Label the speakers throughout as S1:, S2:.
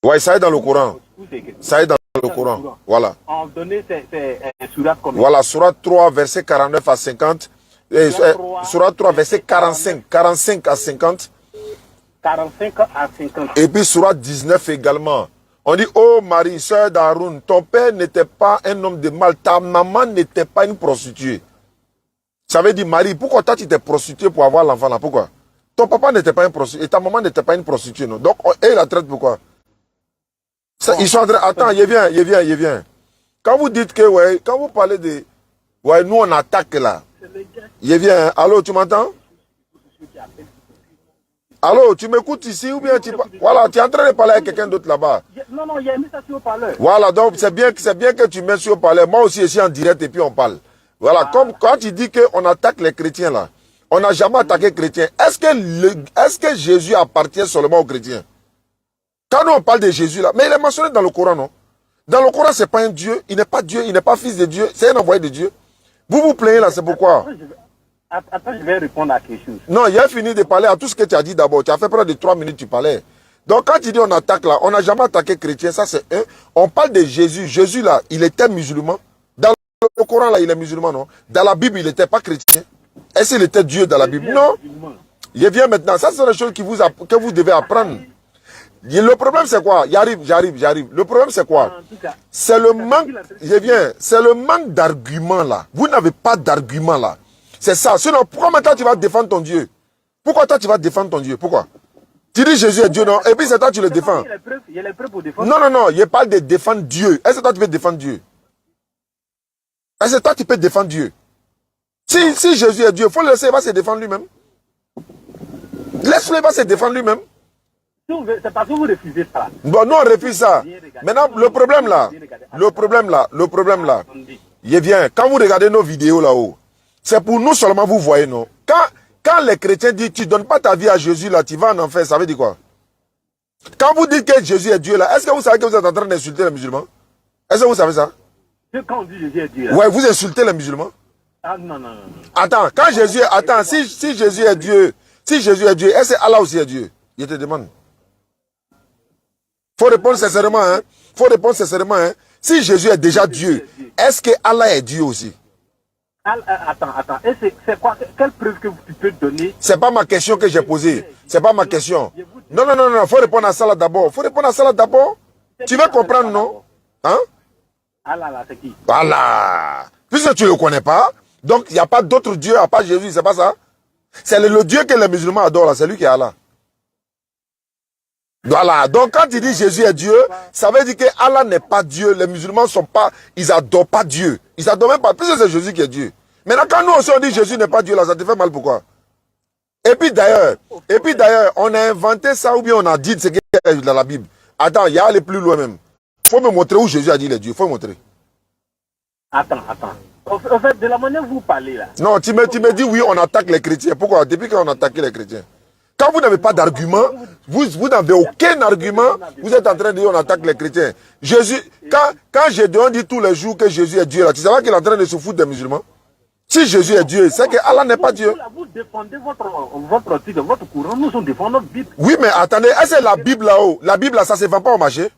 S1: Ouais, ça est dans le Coran. Ça est dans le Coran. Voilà.
S2: En donné, c'est Surat combien?
S1: Voilà, Surat 3, verset 49 à 50. Surat 3, verset 45 à 50.
S2: 45 à 50.
S1: Et puis Surat 19 également. On dit, oh Marie, sœur d'Aaron, ton père n'était pas un homme de mal, ta maman n'était pas une prostituée. Ça veut dire, Marie, pourquoi toi tu t'es prostituée pour avoir l'enfant là? Pourquoi? Ton papa n'était pas un prostitué et ta maman n'était pas une prostituée. Non? Donc, et la traite pourquoi? Ils sont en train... Attends, il vient. Quand vous dites que, ouais, quand vous parlez de... Ouais, nous on attaque là. Il vient. Allô, tu m'entends? Allô, tu m'écoutes ici ou bien tu... Voilà, tu es en train de parler avec quelqu'un d'autre là-bas.
S2: Non, il y a mis ça sur le parleur.
S1: Voilà, donc c'est bien que tu mets sur le parleur. Moi aussi, je suis en direct et puis on parle. Voilà, comme quand tu dis qu'on attaque les chrétiens là, on n'a jamais attaqué les chrétiens. Est-ce que Jésus appartient seulement aux chrétiens? Quand nous on parle de Jésus là, mais il est mentionné dans le Coran, non? Dans le Coran, c'est pas un Dieu, il n'est pas Dieu, il n'est pas fils de Dieu, c'est un envoyé de Dieu. Vous vous plaignez là, c'est pourquoi?
S2: Attends, je vais répondre à quelque chose.
S1: Non, il a fini de parler à tout ce que tu as dit d'abord. Tu as fait près de 3 minutes, tu parlais. Donc quand tu dis on attaque là, on n'a jamais attaqué chrétien, ça c'est un. On parle de Jésus. Jésus là, il était musulman. Dans le Coran là, il est musulman, non? Dans la Bible, il n'était pas chrétien. Est-ce qu'il était Dieu dans la Bible? Non. Il vient maintenant. Ça, c'est la chose que vous devez apprendre. Le problème, c'est quoi? J'arrive. Le problème, c'est quoi? C'est le manque. C'est le manque d'arguments là. Vous n'avez pas d'arguments là. C'est ça. Sinon, pourquoi maintenant tu vas défendre ton Dieu? Pourquoi toi tu vas défendre ton Dieu? Pourquoi? Tu dis Jésus est Dieu, non? Et puis c'est toi tu le défends.
S2: Il y a les preuves pour défendre.
S1: Non. Il parle de défendre Dieu. Est-ce que toi tu peux défendre Dieu? Est-ce que toi tu peux défendre Dieu? Si Jésus est Dieu, il faut le laisser, il va se défendre lui-même. Laisse-le, il va se défendre lui-même.
S2: C'est parce que vous refusez ça.
S1: Bon, nous on refuse ça. Maintenant, le problème là, il vient. Quand vous regardez nos vidéos là-haut, c'est pour nous seulement vous voyez, non? Quand les chrétiens disent tu ne donnes pas ta vie à Jésus là, tu vas en enfer, ça veut dire quoi? Quand vous dites que Jésus est Dieu là, est-ce que vous savez que vous êtes en train d'insulter les musulmans? Est-ce que vous savez ça?
S2: Quand on dit Jésus est Dieu là.
S1: Ouais, vous insultez les musulmans.
S2: Ah non.
S1: Attends, si Jésus est Dieu, est-ce que Allah aussi est Dieu? Je te demande. Faut répondre sincèrement, hein. Si Jésus est déjà Dieu, est-ce que Allah est Dieu aussi?
S2: Attends. Et c'est quoi? Quelle preuve que tu peux donner?
S1: C'est pas ma question que j'ai posée. C'est pas ma question. Non. Faut répondre à ça là d'abord. Tu veux comprendre, non? Hein?
S2: Allah là, c'est qui?
S1: Voilà. Puisque tu ne le connais pas, donc il n'y a pas d'autre Dieu à part Jésus, c'est pas ça? C'est le Dieu que les musulmans adorent là, c'est lui qui est Allah. Voilà, donc quand tu dis Jésus est Dieu, ça veut dire que Allah n'est pas Dieu. Les musulmans sont pas, ils adorent pas Dieu. Ils adorent même pas, puisque c'est Jésus qui est Dieu. Maintenant, quand nous aussi on dit Jésus n'est pas Dieu, là, ça te fait mal, pourquoi? Et puis d'ailleurs, on a inventé ça ou bien on a dit ce qui est dans la Bible. Attends, il y a aller plus loin même. Faut me montrer où Jésus a dit les dieux, faut me montrer.
S2: Attends. En fait, de la manière dont vous parlez là.
S1: Non, tu me dis oui, on attaque les chrétiens. Pourquoi? Depuis quand on attaque les chrétiens? Quand vous n'avez pas d'argument, vous n'avez aucun argument, vous êtes en train de dire on attaque les chrétiens. Jésus, quand Gédéon dit tous les jours que Jésus est Dieu, là, tu sais pas qu'il est en train de se foutre des musulmans? Si Jésus est Dieu, c'est que Allah n'est pas Dieu.
S2: Vous défendez votre titre, votre courant, nous sommes défendons notre Bible.
S1: Oui, mais attendez, est-ce que la Bible là-haut, la Bible là, ça ne se vend pas au marché?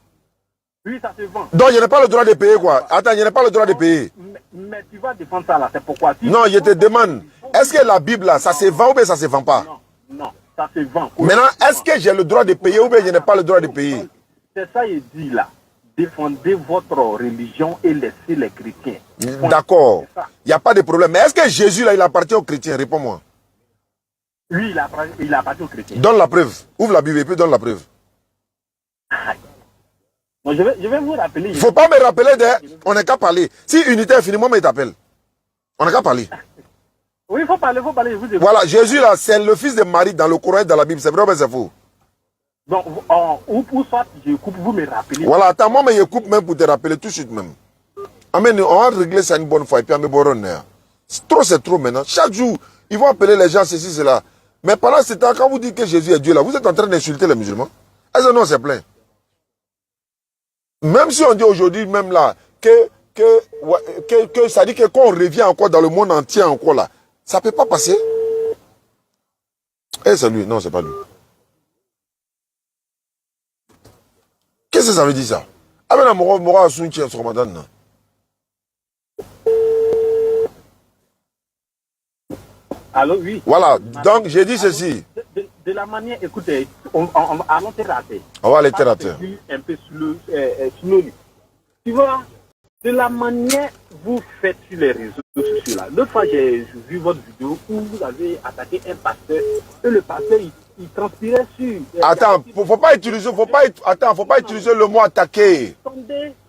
S2: Oui, ça se vend.
S1: Donc, je n'ai pas le droit de payer quoi? Attends, je n'ai pas le droit de payer.
S2: Mais tu vas défendre ça là, c'est pourquoi?
S1: Non, je te demande, est-ce que la Bible là, ça se vend ou bien ça ne se vend pas?
S2: Non. Ça se vend.
S1: Maintenant, est-ce que j'ai le droit de payer ou bien je n'ai pas le droit de payer?
S2: C'est ça il dit là. Défendez votre religion et laissez les chrétiens.
S1: D'accord. Il n'y a pas de problème. Mais est-ce que Jésus là, il appartient aux chrétiens? Réponds-moi.
S2: Oui, il appartient aux chrétiens.
S1: Donne la preuve. Ouvre la Bible et puis donne la preuve.
S2: Bon, je vais vous rappeler.
S1: Il ne faut pas me rappeler on n'est qu'à parler. Si unité est finie, moi, il t'appelle. On n'est qu'à parler.
S2: Oui, il faut parler, je vous dis.
S1: Voilà, Jésus là, c'est le fils de Marie dans le Coran et dans la Bible. C'est vrai ou c'est faux?
S2: Donc, ou soit je coupe, vous me rappelez.
S1: Voilà, attends, moi, mais je coupe même pour te rappeler tout de suite même. Amen, on va régler ça une bonne fois et puis on va me c'est trop maintenant. Chaque jour, ils vont appeler les gens ceci, cela. Mais pendant ce temps, quand vous dites que Jésus est Dieu là, vous êtes en train d'insulter les musulmans. Est-ce que non, c'est plein? Même si on dit aujourd'hui, même là, que ça dit que quand on revient encore dans le monde entier encore là, ça ne peut pas passer. Eh, c'est lui. Non, c'est pas lui. Qu'est-ce que ça veut dire ça? Ah ben, Mora Asunchi sur Ramadan.
S2: Alors oui.
S1: Voilà, donc j'ai dit ceci.
S2: De la manière, écoutez, allons terre à terre.
S1: On va aller terre à terre.
S2: Un peu sur le synonyme. Tu vois, de la manière vous faites sur les réseaux sociaux là. L'autre fois, j'ai vu votre vidéo où vous avez attaqué un pasteur et le pasteur il transpirait sur.
S1: Attends, faut pas utiliser le mot attaquer.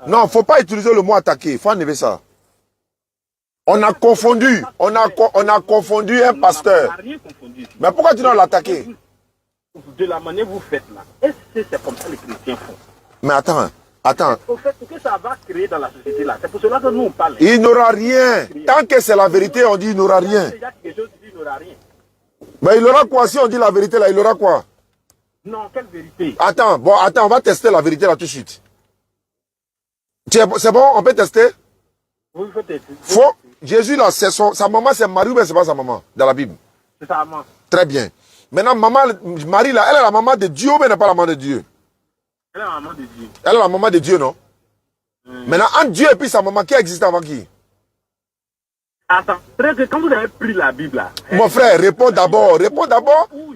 S1: Non, faut pas utiliser le mot attaquer. Faut enlever ça. On a confondu un pasteur. Mais pourquoi tu dois l'attaquer?
S2: De la manière que vous faites là, est-ce que c'est comme ça que les chrétiens font?
S1: Mais attends.
S2: Au fait, ce que ça va créer dans la société là, c'est pour cela que nous on parle.
S1: Il n'aura rien. Tant que c'est la vérité, on dit il n'aura rien. Mais il aura quoi si on dit la vérité là? Il aura quoi?
S2: Non, quelle vérité?
S1: Attends, on va tester la vérité là tout de suite. C'est bon, on peut tester?
S2: Oui, il faut tester.
S1: Faut. Jésus là, sa maman c'est Marie ou bien c'est pas sa maman dans la Bible?
S2: C'est sa maman.
S1: Très bien. Maintenant, Marie là, elle est la maman de Dieu ou bien elle n'est pas la maman de Dieu?
S2: Elle est la maman de Dieu.
S1: Elle est la maman de Dieu, non? Maintenant, entre Dieu et puis sa maman, qui existe avant qui?
S2: Attends, très que quand vous avez pris la Bible là.
S1: Mon frère, réponds d'abord.
S2: Où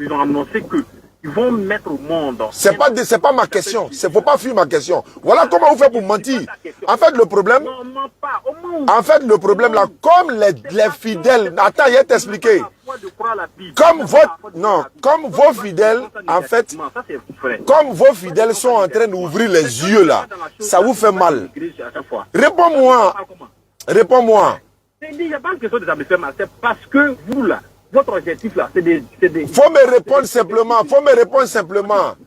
S2: ils ont annoncé que ils vont mettre au monde.
S1: C'est pas ma question. Faut pas fuir ma question. Voilà comment vous faites pour mentir. En fait, le problème.
S2: Non, ment pas.
S1: En fait, le problème là, comme les fidèles. Attends, il va t'expliquer. Comme vos fidèles, en fait, comme vos fidèles sont en train d'ouvrir les yeux là, ça vous fait mal. Réponds-moi. Réponds-moi.
S2: Il n'y a pas une question de ça me fait mal. C'est parce que vous là, votre objectif là, c'est des.
S1: Faut me répondre simplement.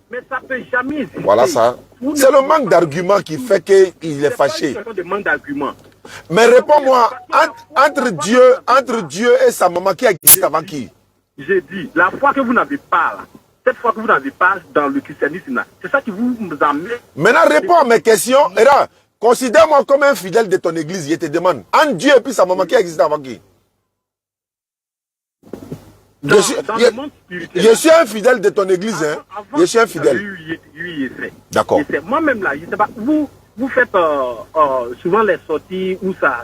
S2: Mais ça peut jamais exister.
S1: Voilà ça. C'est le manque d'arguments qui fait qu'il est fâché.
S2: C'est pas une question de manque d'arguments.
S1: Mais réponds-moi, entre Dieu et sa maman, qui existe avant qui?
S2: J'ai dit, la foi que vous n'avez pas là, cette foi que vous n'avez pas dans le christianisme là, c'est ça qui vous amène.
S1: Maintenant, réponds à mes questions. Et là, considère-moi comme un fidèle de ton église. Je te demande, entre Dieu et puis sa maman, qui existe avant qui? Je suis un fidèle de ton église. Hein. Je suis un fidèle.
S2: Oui,
S1: d'accord.
S2: Moi-même là, je sais pas, vous faites souvent les sorties où ça.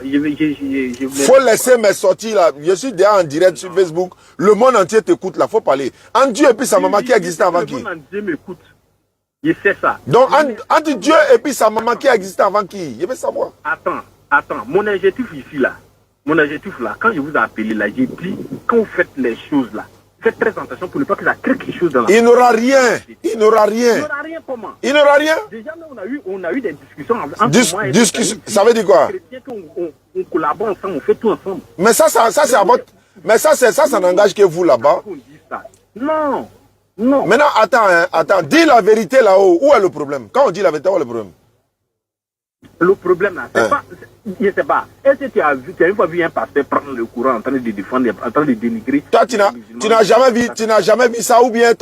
S1: Faut laisser mes sorties là. Je suis déjà en direct sur Facebook. Le monde entier t'écoute là. Faut parler. Entre Dieu et puis sa maman, qui existait avant qui?
S2: Le monde entier m'écoute. Je sais ça.
S1: Donc entre Dieu et puis sa maman, qui existait avant qui? Je veux savoir.
S2: Attends. Mon objectif ici là. Quand je vous ai appelé là, j'ai dit, quand vous faites les choses là, faites très attention pour ne pas que ça crée quelque chose dans la.
S1: Il n'aura rien. Il n'aura rien.
S2: Il n'aura rien comment?
S1: Il n'aura rien.
S2: Déjà, on a eu des discussions entre moi et
S1: discussion. Ça veut dire quoi?
S2: On collabore ensemble, on fait tout ensemble.
S1: Mais ça c'est à votre. Mais ça n'engage que vous là-bas.
S2: Non.
S1: Maintenant, attends. Dis la vérité là-haut. Où est le problème? Quand on dit la vérité, où est le problème?
S2: Le problème là, c'est pas. Je ne sais pas. Est-ce que tu as une fois vu un pasteur prendre le courant en train de défendre, en train de dénigrer?
S1: Toi, tu n'as jamais vu ça ou bien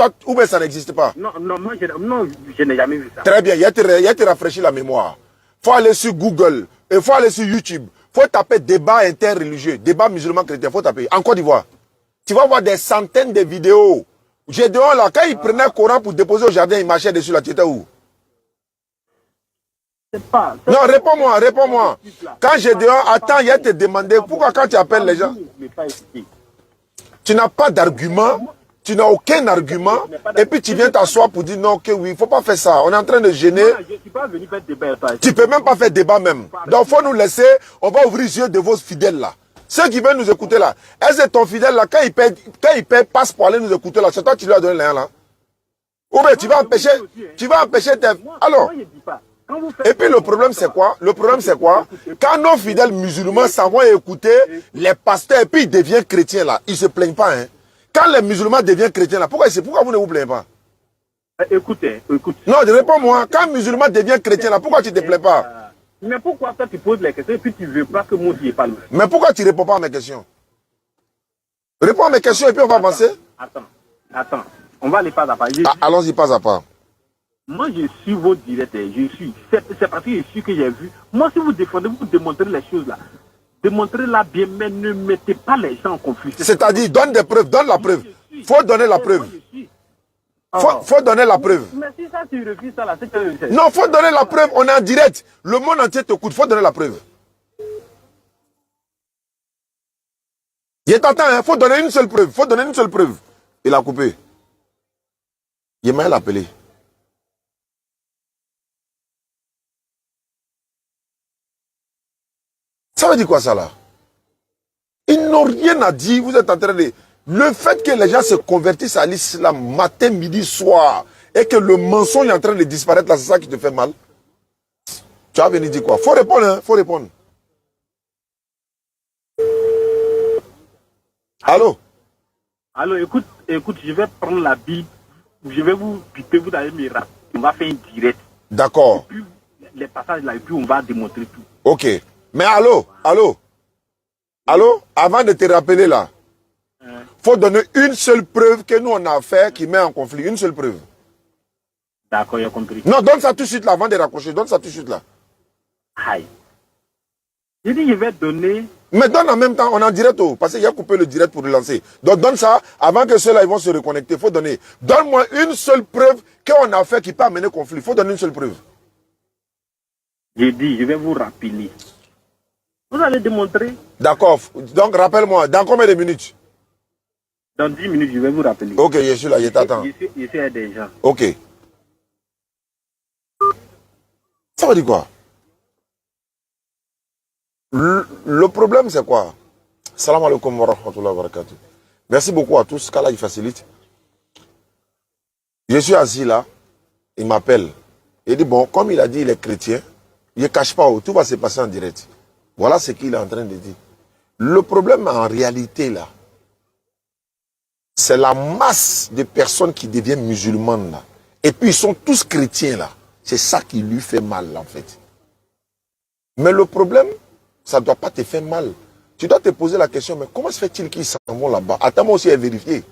S1: ça n'existe pas?
S2: Non, je n'ai jamais vu ça.
S1: Très bien, il y a te rafraîchir la mémoire. Faut aller sur Google, il faut aller sur YouTube. Faut taper débat interreligieux, débat musulman chrétien, faut taper. En Côte d'Ivoire, tu vas voir des centaines de vidéos. Gédéon là, quand il prenait le Coran pour déposer au jardin, il marchait dessus là, tu étais où? Non, réponds-moi. Quand Gédéon attends, il a te demandé pourquoi quand tu appelles les gens, tu n'as pas d'argument, tu n'as aucun argument, et puis tu viens t'asseoir pour dire non, que oui, il ne faut pas faire ça. On est en train de gêner. Tu ne peux même pas faire débat même. Donc il faut nous laisser, on va ouvrir les yeux de vos fidèles là. Ceux qui veulent nous écouter là, est-ce que ton fidèle là, quand il paye passe pour aller nous écouter là, c'est toi qui lui as donné l'air là? Ou bien tu vas empêcher tes. Alors. Et puis le problème c'est quoi? Quand nos fidèles musulmans s'en vont écouter les pasteurs et puis ils deviennent chrétiens là, ils ne se plaignent pas. Hein. Quand les musulmans deviennent chrétiens là, pourquoi vous ne vous plaignez pas?
S2: Écoute.
S1: Non, réponds-moi. Quand un musulman devient chrétien là, pourquoi tu ne te plais pas?
S2: Mais pourquoi toi tu poses les questions et puis tu ne veux pas que moi je parle?
S1: Mais pourquoi tu ne réponds pas à mes questions? Réponds à mes questions et puis on va avancer.
S2: Attends. On va aller pas à pas.
S1: Allons-y pas à pas.
S2: Moi, je suis vos directeurs, c'est parce que je suis que j'ai vu. Moi, si vous défendez, vous démontrez les choses là. Démontrez-la bien, mais ne mettez pas les gens en conflit.
S1: C'est-à-dire, donne des preuves, donne la preuve. Il faut donner la preuve. Faut donner la preuve.
S2: Mais si ça, tu refuses ça, là, c'est que...
S1: Non, faut donner la preuve. On est en direct. Le monde entier te coûte. Faut donner la preuve. Il t'attend, hein. Faut donner une seule preuve. Faut donner une seule preuve. Il a coupé. Il m'a appelé. Ça veut dire quoi ça là? Ils n'ont rien à dire. Vous êtes en train de... Le fait que les gens se convertissent à l'islam matin, midi, soir, et que le mensonge est en train de disparaître là, c'est ça qui te fait mal. Tu as venu dire quoi? Faut répondre, hein? Faut répondre. Allô?
S2: Allô, écoute, je vais prendre la Bible, je vais vous piper, vous allez me rappeler. On va faire une direct.
S1: D'accord.
S2: Puis les passages là, et puis on va démontrer tout.
S1: Ok. Mais allô? Avant de te rappeler là, faut donner une seule preuve que nous on a fait qui met en conflit. Une seule preuve.
S2: D'accord, j'ai compris.
S1: Non, donne ça tout de suite là, avant de raccrocher. Donne ça tout de suite là.
S2: Aïe. J'ai dit, je vais donner...
S1: Mais donne en même temps, on est en direct, parce qu'il y a coupé le direct pour le lancer. Donc donne ça, avant que ceux-là ils vont se reconnecter. Faut donner. Donne-moi une seule preuve qu'on a fait qui peut amener conflit. Faut donner une seule preuve.
S2: J'ai dit, je vais vous rappeler. Vous allez démontrer.
S1: D'accord. Donc rappelle-moi, dans combien de minutes?
S2: Dans 10 minutes, je vais vous rappeler.
S1: Ok, je suis là, je t'attends.
S2: Je suis à des gens.
S1: Ok. Ça veut dire quoi? Le problème, c'est quoi? Salam alaikum wa rahmatullahi wa barakatuh. Merci beaucoup à tous. Qu'Allah il facilite. Je suis assis là. Il m'appelle. Il dit, bon, comme il a dit, il est chrétien. Il ne cache pas où. Tout va se passer en direct. Voilà ce qu'il est en train de dire. Le problème, en réalité, là, c'est la masse de personnes qui deviennent musulmanes, là. Et puis, ils sont tous chrétiens, là. C'est ça qui lui fait mal, en fait. Mais le problème, ça ne doit pas te faire mal. Tu dois te poser la question, mais comment se fait-il qu'ils s'en vont là-bas? Attends-moi aussi à vérifier.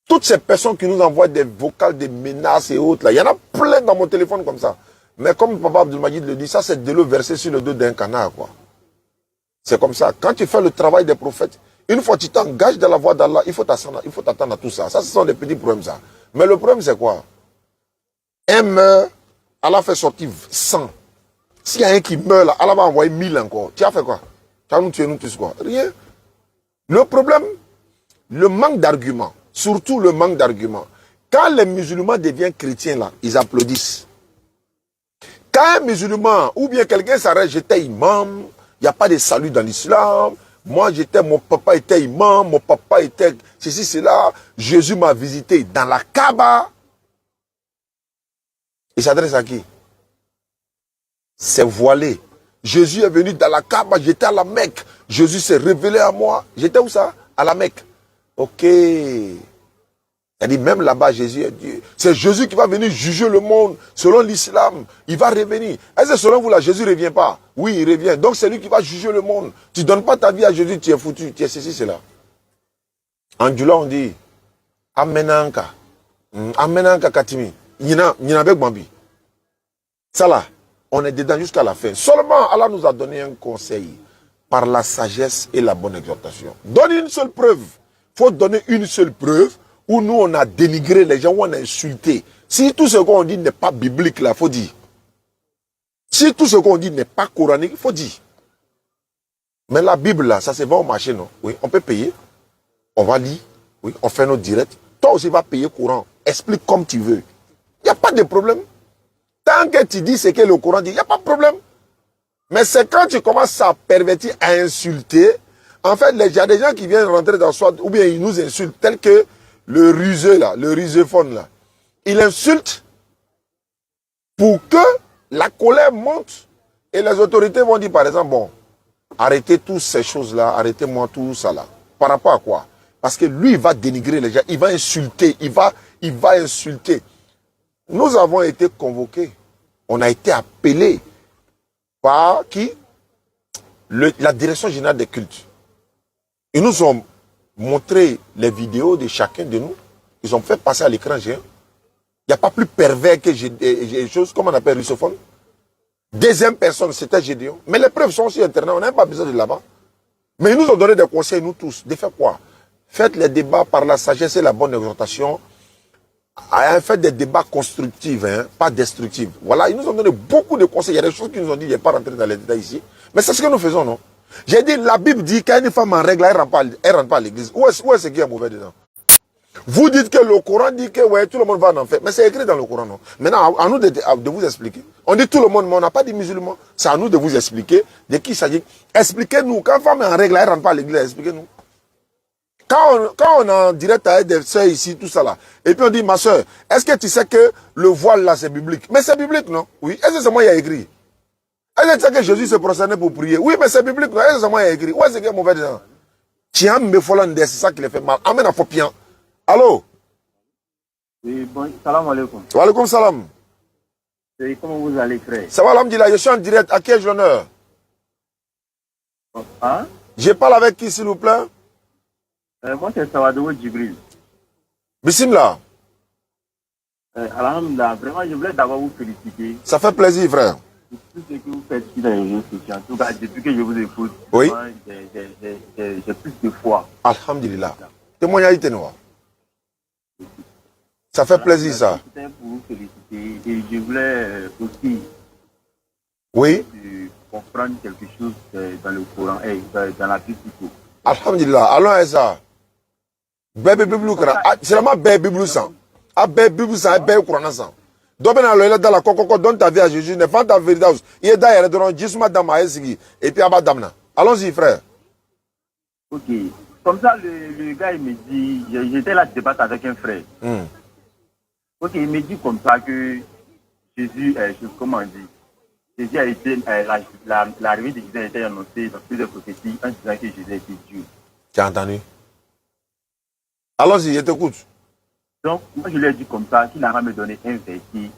S1: Toutes ces personnes qui nous envoient des vocales, des menaces et autres, là, il y en a plein dans mon téléphone comme ça. Mais comme Papa Abdelmajid le dit, ça c'est de l'eau versée sur le dos d'un canard, quoi. C'est comme ça. Quand tu fais le travail des prophètes, une fois que tu t'engages dans la voie d'Allah, il faut t'attendre à tout ça. Ça, ce sont des petits problèmes, ça. Mais le problème, c'est quoi? Un meurt, Allah fait sortir 100. S'il y a un qui meurt, là, Allah va envoyer 1000 encore. Tu as fait quoi? Tu as nous tué, nous tous quoi? Rien. Le problème, le manque d'arguments. Surtout le manque d'arguments. Quand les musulmans deviennent chrétiens, là, ils applaudissent. Quand un musulman ou bien quelqu'un s'arrête, j'étais imam, il n'y a pas de salut dans l'islam. Moi, mon papa était imam, mon papa était ceci, cela. Jésus m'a visité dans la Kaaba. Il s'adresse à qui? C'est voilé. Jésus est venu dans la Kaaba, j'étais à la Mecque. Jésus s'est révélé à moi. J'étais où ça? À la Mecque. Ok. Il dit même là-bas, Jésus est Dieu. C'est Jésus qui va venir juger le monde selon l'islam. Il va revenir. Est-ce que selon vous là, Jésus ne revient pas? Oui, il revient. Donc c'est lui qui va juger le monde. Tu ne donnes pas ta vie à Jésus, tu es foutu. Tu es ceci, cela. En Djoula, on dit Amenanka. Amenanka Katimi. Nina avec Bambi. Ça là, on est dedans jusqu'à la fin. Seulement, Allah nous a donné un conseil par la sagesse et la bonne exhortation. Donne une seule preuve. Il faut donner une seule preuve où nous on a dénigré les gens, où on a insulté. Si tout ce qu'on dit n'est pas biblique, là, il faut dire. Si tout ce qu'on dit n'est pas coranique, il faut dire. Mais la Bible, là, ça se va au marché, non? Oui, on peut payer. On va lire. Oui, on fait nos directs. Toi aussi, va payer courant. Explique comme tu veux. Il n'y a pas de problème. Tant que tu dis ce que le Coran dit, il n'y a pas de problème. Mais c'est quand tu commences à pervertir, à insulter. En fait, il y a des gens qui viennent rentrer dans soi, ou bien ils nous insultent, tel que le ruseux là, le ruséphone là. Il insulte pour que la colère monte et les autorités vont dire par exemple, bon, arrêtez toutes ces choses-là, arrêtez-moi tout ça là. Par rapport à quoi? Parce que lui, il va dénigrer les gens, il va insulter, il va insulter. Nous avons été convoqués, on a été appelés par qui? La direction générale des cultes. Ils nous ont montré les vidéos de chacun de nous. Ils ont fait passer à l'écran géant. Il n'y a pas plus pervers que des choses, comme on appelle russophone. Deuxième personne, c'était Gédéon. Mais les preuves sont sur Internet, on n'a pas besoin de là-bas. Mais ils nous ont donné des conseils, nous tous, de faire quoi? Faites les débats par la sagesse et la bonne exhortation. à faire des débats constructifs, hein, pas destructifs. Voilà, ils nous ont donné beaucoup de conseils. Il y a des choses qu'ils nous ont dit, je ne vais pas rentrer dans les détails ici. Mais c'est ce que nous faisons, non? J'ai dit, la Bible dit qu'une femme en règle, elle ne rentre pas à l'église. Où est-ce qu'il y a mauvais dedans? Vous dites que le Coran dit que ouais, tout le monde va en enfer. Mais c'est écrit dans le Coran, non? Maintenant, à nous de vous expliquer. On dit tout le monde, mais on n'a pas dit musulmans. C'est à nous de vous expliquer de qui il s'agit. Expliquez-nous. Quand une femme est en règle, elle ne rentre pas à l'église, expliquez-nous. Quand on est en direct avec des soeurs ici, tout ça là, et puis on dit, ma soeur, est-ce que tu sais que le voile là, c'est biblique? Mais c'est biblique, non? Oui. Est-ce que c'est moi qui ai écrit? Est-ce que tu sais que Jésus se prosternait pour prier? Oui, mais c'est biblique, non? Est-ce que c'est moi qui ai écrit? Où est-ce qu'il y a mauvais dedans? Tiens, me follow, c'est ça qui les fait mal. Amène à Fopian. Allô?
S2: Oui, bon, salam alaikum.
S1: Wa alaikum salam.
S2: Et comment vous allez, frère?
S1: Ça va, alhamdulillah, je suis en direct. À qui ai-je l'honneur?
S2: Hein?
S1: Je parle avec qui, s'il vous plaît?
S2: Moi, c'est Sawadowo Djibril.
S1: Bismillah.
S2: Alhamdulillah, vraiment, je voulais d'abord vous féliciter.
S1: Ça fait plaisir, frère.
S2: Pour tout ce que vous faites sur les réseaux sociaux. En tout cas, depuis que je vous écoute,
S1: Oui.
S2: J'ai plus de foi.
S1: Alhamdulillah. Témoignage noir. Ça fait plaisir, ça.
S2: C'était pour vous féliciter. Et je voulais aussi
S1: Oui.
S2: comprendre quelque chose dans le Coran et dans la Bible plutôt.
S1: Alhamdulillah. Allons à ça. Bébé Biblou, c'est vraiment bébé Biblou sang. Ah, bébé Biblou sang, bébé Coran sang. Dobena loyal dans la coco, donne ta vie à Jésus, ne fais ta vérité. Il est d'ailleurs dans le Jésus madame Aïsigi et puis Abadamna. Allons-y, frère.
S2: Ok. Comme ça, le gars, il me dit, j'étais là de débattre avec un frère. Ok, il me dit comme ça que Jésus, comment on dit, Jésus a été, l'arrivée de Jésus a été annoncée dans plusieurs prophéties en disant que Jésus était Dieu.
S1: Tu as entendu? Allons-y, je t'écoute.
S2: Donc, moi, je lui ai dit comme ça, qu'il n'a me donné un verset,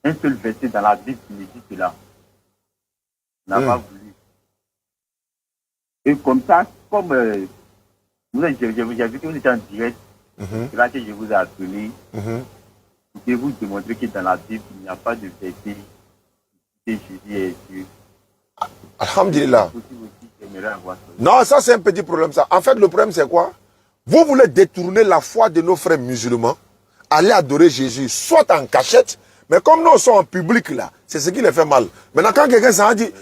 S2: un seul verset dans la Bible qui me dit cela. Il n'a pas voulu. Et comme ça, comme j'ai vu que vous étiez en direct, c'est là que je vous ai appelé. Je vais vous démontrer que dans la Bible, il n'y a pas de verset que Jésus est Dieu.
S1: Alhamdulillah. Non, ça c'est un petit problème ça. En fait, le problème c'est quoi? Vous voulez détourner la foi de nos frères musulmans, aller adorer Jésus, soit en cachette, mais comme nous sommes en public là, c'est ce qui les fait mal. Maintenant, quand quelqu'un s'en dit,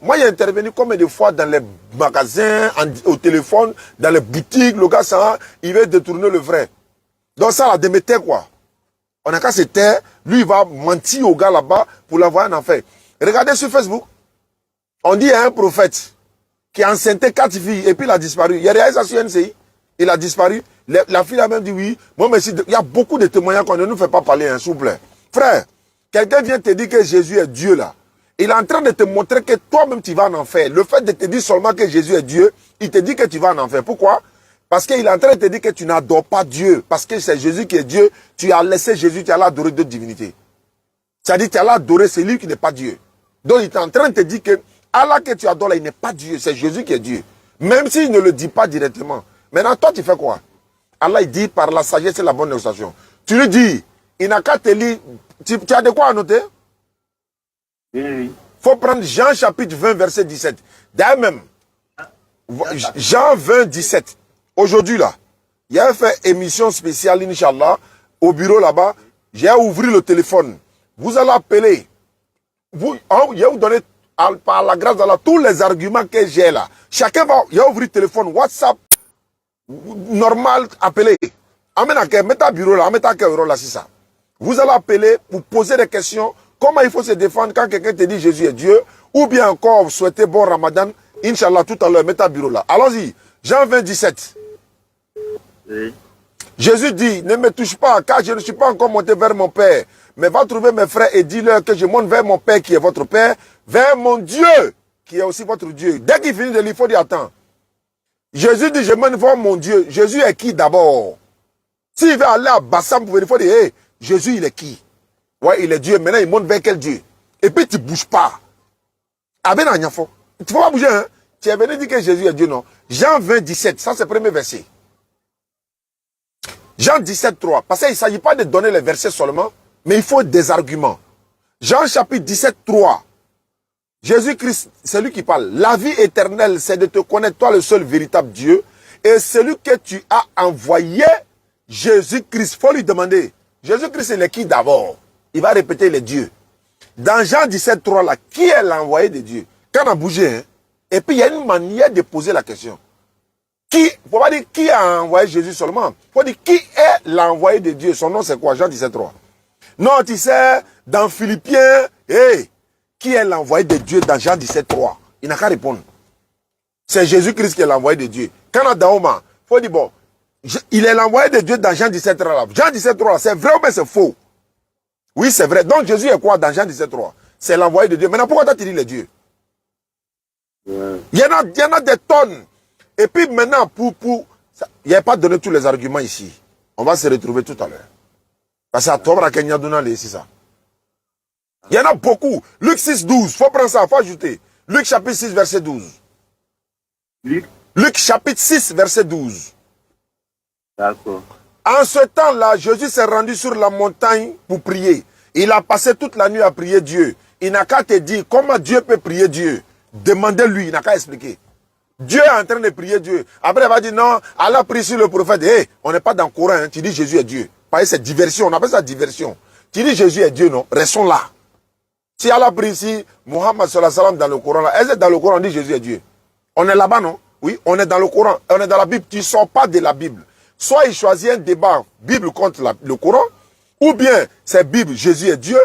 S1: moi j'ai intervenu combien de fois dans les magasins, au téléphone, dans les boutiques, le gars il veut détourner le vrai. Donc ça, la démettait quoi? On n'a qu'à se taire, lui il va mentir au gars là-bas pour l'envoyer en enfer. Regardez sur Facebook, on dit il y a un prophète qui a enceinté 4 filles et puis il a disparu. Il y a réalisé ça sur NCI. Il a disparu. La fille a même dit oui. Moi, mais il y a beaucoup de témoignages qu'on ne nous fait pas parler, hein, s'il vous plaît. Frère, quelqu'un vient te dire que Jésus est Dieu là. Il est en train de te montrer que toi-même tu vas en enfer. Le fait de te dire seulement que Jésus est Dieu, il te dit que tu vas en enfer. Pourquoi? Parce qu'il est en train de te dire que tu n'adores pas Dieu. Parce que c'est Jésus qui est Dieu. Tu as laissé Jésus, tu allais adorer d'autres divinités. C'est-à-dire que tu allais adorer celui qui n'est pas Dieu. Donc il est en train de te dire que Allah que tu adores là, il n'est pas Dieu. C'est Jésus qui est Dieu. Même s'il ne le dit pas directement. Maintenant, toi, tu fais quoi? Allah, il dit par la sagesse et la bonne négociation. Tu lui dis, il n'a qu'à te lire. Tu as de quoi annoter?
S2: Oui.
S1: Faut prendre Jean chapitre 20, verset 17. D'ailleurs même, Jean 20, 17. Aujourd'hui, là, il y a fait émission spéciale, Inch'Allah, au bureau là-bas. J'ai ouvert le téléphone. Vous allez appeler. Je vais vous donner, par la grâce d'Allah, tous les arguments que j'ai là. Chacun va, il a ouvert le téléphone, WhatsApp, normal, appeler. Mettez un bureau là, mettez un bureau là, c'est ça. Vous allez appeler pour poser des questions. Comment il faut se défendre quand quelqu'un te dit Jésus est Dieu? Ou bien encore, vous souhaitez bon Ramadan. Inch'Allah, tout à l'heure, mettez un bureau là. Allons-y. Jean 20, 17.
S2: Oui.
S1: Jésus dit, ne me touche pas, car je ne suis pas encore monté vers mon Père. Mais va trouver mes frères et dis-leur que je monte vers mon Père qui est votre Père, vers mon Dieu qui est aussi votre Dieu. Dès qu'il finit de lire, il faut dire, attends. Jésus dit, je monte vers mon Dieu. Jésus est qui d'abord? S'il veut aller à Bassam, il faut dire, hey, Jésus, il est qui? Ouais, il est Dieu. Maintenant, il monte vers quel Dieu? Et puis, tu ne bouges pas. Tu ne faut pas bouger, hein? Tu es venu dire que Jésus est Dieu, non? Jean 20, 17, ça c'est le premier verset. Jean 17, 3. Parce qu'il ne s'agit pas de donner les versets seulement, mais il faut des arguments. Jean chapitre 17, 3. Jésus-Christ, c'est lui qui parle. La vie éternelle, c'est de te connaître, toi le seul véritable Dieu. Et celui que tu as envoyé, Jésus-Christ, il faut lui demander. Jésus-Christ, il est qui d'abord? Il va répéter les dieux. Dans Jean 17, 3, là, qui est l'envoyé de Dieu? Quand on a bougé, hein? Et puis il y a une manière de poser la question. Qui, il ne faut pas dire qui a envoyé Jésus seulement. Il faut dire qui est l'envoyé de Dieu. Son nom c'est quoi? Jean 17, 3. Non, tu sais, dans Philippiens, hey, qui est l'envoyé de Dieu dans Jean 17, 3? Il n'a qu'à répondre. C'est Jésus-Christ qui est l'envoyé de Dieu. Quand on a Daoma, il faut dire, bon, il est l'envoyé de Dieu dans Jean 17, 3. Jean 17, 3, c'est vrai ou bien c'est faux? Oui, c'est vrai. Donc Jésus est quoi dans Jean 17, 3? C'est l'envoyé de Dieu. Maintenant, pourquoi tu dis les dieux? Il y en a des tonnes. Et puis maintenant, il n'y a pas donné tous les arguments ici. On va se retrouver tout à l'heure. Parce que à Tobra Kenya Dunale, c'est ça. Il y en a beaucoup. Luc 6, 12. Il faut prendre ça, il faut ajouter. Luc chapitre 6, verset 12. Luc chapitre 6, verset 12.
S2: D'accord.
S1: En ce temps-là, Jésus s'est rendu sur la montagne pour prier. Il a passé toute la nuit à prier Dieu. Il n'a qu'à te dire comment Dieu peut prier Dieu. Demandez-lui, il n'a qu'à expliquer. Dieu est en train de prier Dieu. Après, il va dire non, Allah prie sur le prophète. Hey, on n'est pas dans le Coran, hein. Tu dis Jésus est Dieu. Parce que c'est diversion, on appelle ça diversion. Tu dis Jésus est Dieu, non? Restons là. Si Allah prie ici, Muhammad sallallahu alayhi wa sallam dans le Coran, là, est-ce que dans le Coran on dit Jésus est Dieu? On est là-bas, non? Oui, on est dans le Coran, on est dans la Bible. Tu ne sors pas de la Bible. Soit il choisit un débat, Bible contre le Coran, ou bien c'est Bible, Jésus est Dieu,